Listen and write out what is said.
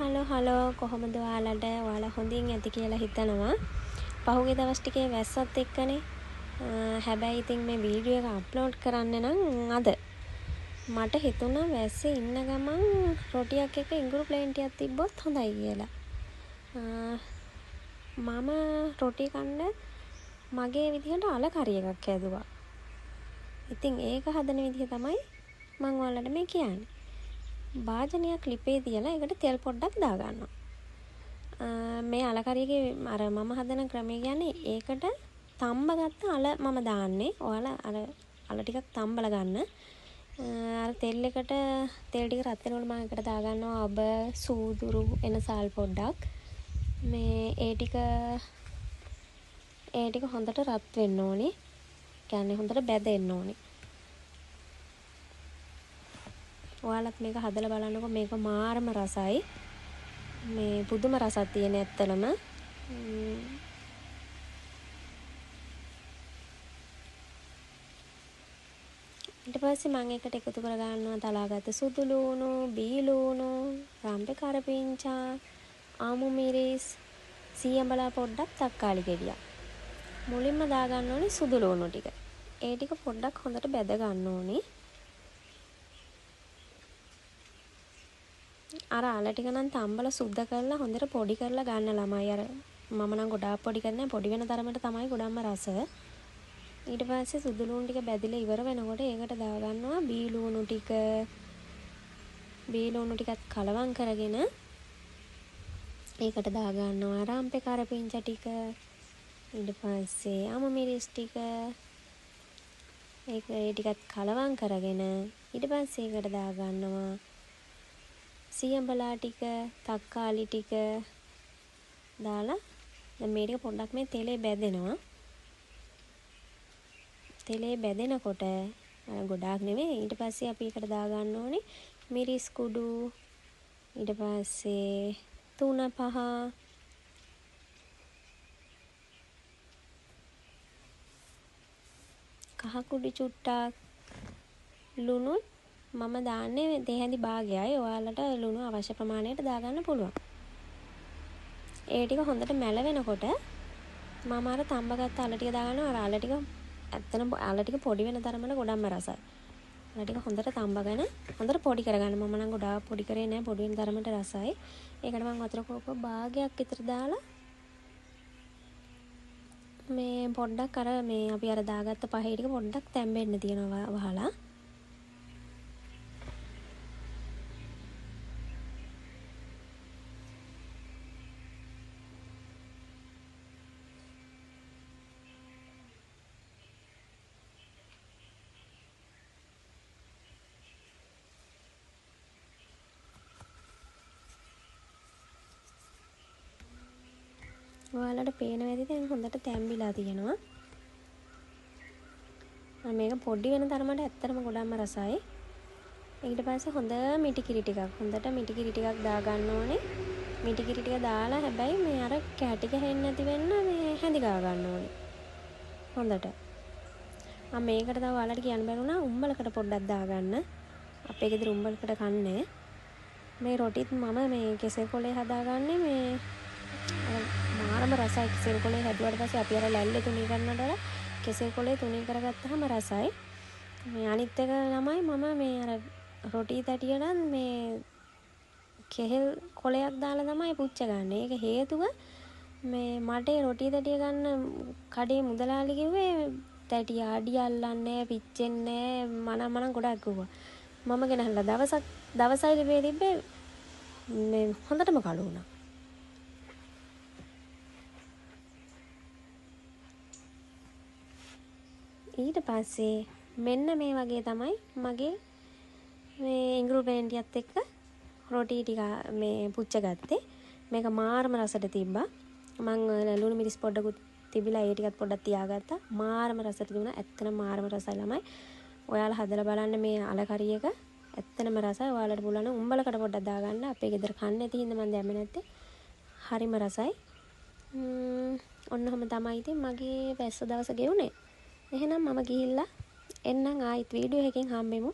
Hello කොහොමද ඔයාලා හොඳින් ඇති කියලා හිතනවා. පහුගිය දවස් ටිකේ වැස්සත් එක්කනේ. හැබැයි ඉතින් මේ වීඩියෝ එක අප්ලෝඩ් කරන්න නම් අද මට හිතුණා වැස්සේ ඉන්න ගමන් රොටියක් එක ඉඟුරු ප්ලේන්ටියක් තිබ්බොත් හොඳයි කියලා. මම රොටි කන්න මගේ විදිහට අල කරි එකක් හැදුවා. ඉතින් ඒක හදන විදිහ තමයි මම ඔයාලට මේ කියන්නේ. භාජනයක් ලිපේ තියලා ඒකට තෙල් පොඩ්ඩක් දාගන්නවා. මේ අල කරියගේ අර මම හදන ක්‍රමය කියන්නේ ඒකට තම්බ ගත්ත අල මම දාන්නේ. ඔයාලා අල ටිකක් තම්බලා ගන්න. අර තෙල් එකට තෙල් ටික රත් වෙනකොට මම එකට දාගන්නවා අබ සූදුරු එන සාල් පොඩ්ඩක්. මේ ඒ ටික හොඳට රත් වෙන්න ඕනේ. කියන්නේ හොඳට බැදෙන්න ඕනේ. ඔයාලත් මේක හදලා බලන්නකො. මේක මාරම රසයි. මේ පුදුම රසක් තියෙන ඇත්තලම. ඊට පස්සේ මම එකට එකතු කර ගන්නවා තලාගත්ත සුදු ලූණු, බී ලූණු, රම්පේ කරපිංචා, ආමු මිරිස්, සීයඹලා පොඩ්ඩක් තක්කාලි ගෙඩියක්. මුලින්ම දා ගන්න ඕනේ සුදු ලූණු ටික. ඒ ටික පොඩ්ඩක් හොඳට බැද ගන්න ඕනේ. අර අල ටික නම් තම්බලා සුද්ධ කරලා හොඳට පොඩි කරලා ගන්න ළමයි. අර මම නම් ගොඩාක් පොඩි කරන්නේ පොඩි වෙන තරමට තමයි ගොඩක්ම රස. ඊට පස්සේ සුදු ලූණු ටික බැදිලා ඉවර වෙනකොට ඒකට දා ගන්නවා බී ලූණු ටික. බී ලූණු ටිකත් කලවම් කරගෙන ඒකට දා ගන්නවා රම්පේ කරපිංචා ටික. ඊට පස්සේ ආමු මිරිස් ටික. ඒ ටිකත් කලවම් කරගෙන ඊට පස්සේ ඒකට දා ගන්නවා සීයඹලා ටික, තක්කාලි ටික දාලා දැන් මේ ටික පොඩ්ඩක් මේ තෙලේ බැදෙනවා. තෙලේ බැදෙනකොට ගොඩාක් නෙවෙයි. ඊට පස්සේ අපි එකට දා ගන්න ඕනේ මිරිස් කුඩු. ඊට පස්සේ තුන පහ. කහ කුඩු චුට්ටක්. ලුණු මම දාන්නේ දෙහැඳි භාගයයි. ඔයාලට ලුණු අවශ්‍ය ප්‍රමාණයට දාගන්න පුළුවන්. ඒ ටික හොඳට මැල වෙනකොට මම අර තම්බගත්ත අල ටික දාගන්නවා. අර අල ටික ඇත්තටම අල ටික පොඩි වෙන තරමට ගොඩක්ම රසයි. අල ටික හොඳට තම්බගෙන හොඳට පොඩි කරගන්න. මම නම් ගොඩාක් පොඩි කරේ නෑ. පොඩි වෙන තරමට රසයි. ඒකට මම වතුර කෝප්ප භාගයක් විතර දාලා මේ පොඩ්ඩක් අර මේ අපි අර දාගත්ත පහේ ටික පොඩ්ඩක් තැම්බෙන්න තියනවා වහලා. ඔයාලට පේනවා ඇති දැන් හොඳට තැම්බිලා තියෙනවා. මේක පොඩි වෙන තරමට ඇත්තටම ගොඩක්ම රසයි. ඊට පස්සේ හොඳ මිටිකිරි ටිකක් දා ගන්න ඕනේ. මිටිකිරි ටික දාලා හැබැයි මේ අර කැටි ගහන්නේ නැති වෙන්න මේ හැඳි ගා ගන්න ඕනේ. හොඳට. මේකට තව ඔයාලට කියන්න බැරුණා උම්බලකට පොඩ්ඩක් දා ගන්න. අපේ ගෙදර උම්බලකට කන්නේ. මේ රොටිත් මම මේ කෙසෙල් කොලේ හදාගන්නේ මේ මාරම රසයි. කෙසෙල් කොලේ හැදුවට පස්සේ අපි අර ලැල්ලේ තුනී කරනකොට වඩා කෙසෙල් කොලේ තුනී කරගත්තාම රසයි. මේ අනිත් එක ළමයි මම මේ අර රොටි තැටියට මේ කෙහෙල් කොලයක් දාලා තමයි පුච්ච ගන්න. ඒක හේතුව මේ මට රොටි තැටිය ගන්න කඩේ මුදලාලි කිව්වේ තැටිය අඩිය අල්ලන්නේ පිච්චෙන්නේ මනම් ගොඩක් කිව්වා. මම ගෙනහලා දවසයි ලිපේ තිබ්බේ මේ හොඳටම කළු වුණා. ඊට පස්සේ මෙන්න මේ වගේ තමයි මගේ මේ ඉඟුරු ප්ලේන්ටියත් එක්ක රොටි ටික මේ පුච්ච ගත්තේ. මේක මාරම රසට තිබ්බා. මං ලුණු මිරිස් පොඩ්ඩකුත් තිබිලා ඒ ටිකත් පොඩ්ඩක් තියාගත්තා. මාරම රසට දුණා. ඇත්තටම මාරම රසයි ළමයි. ඔයාලා හදලා බලන්න මේ අල කරි එක. ඇත්තටම රසයි. ඔයාලට පුළුවන් නම් උම්බලකට පොඩ්ඩක් දාගන්න. අපේ ගෙදර කන්නේ නැති හින්දා මම දැම්මේ නැත්තේ. හරිම රසයි. ඔන්නෝම තමයි ඉතින් මගේ වැස්ස දවස ගෙවුනේ. එහෙනම් මම ගිහිල්ලා එන්නම් ආයිත් වීඩියෝ එකකින් හම්බෙමු.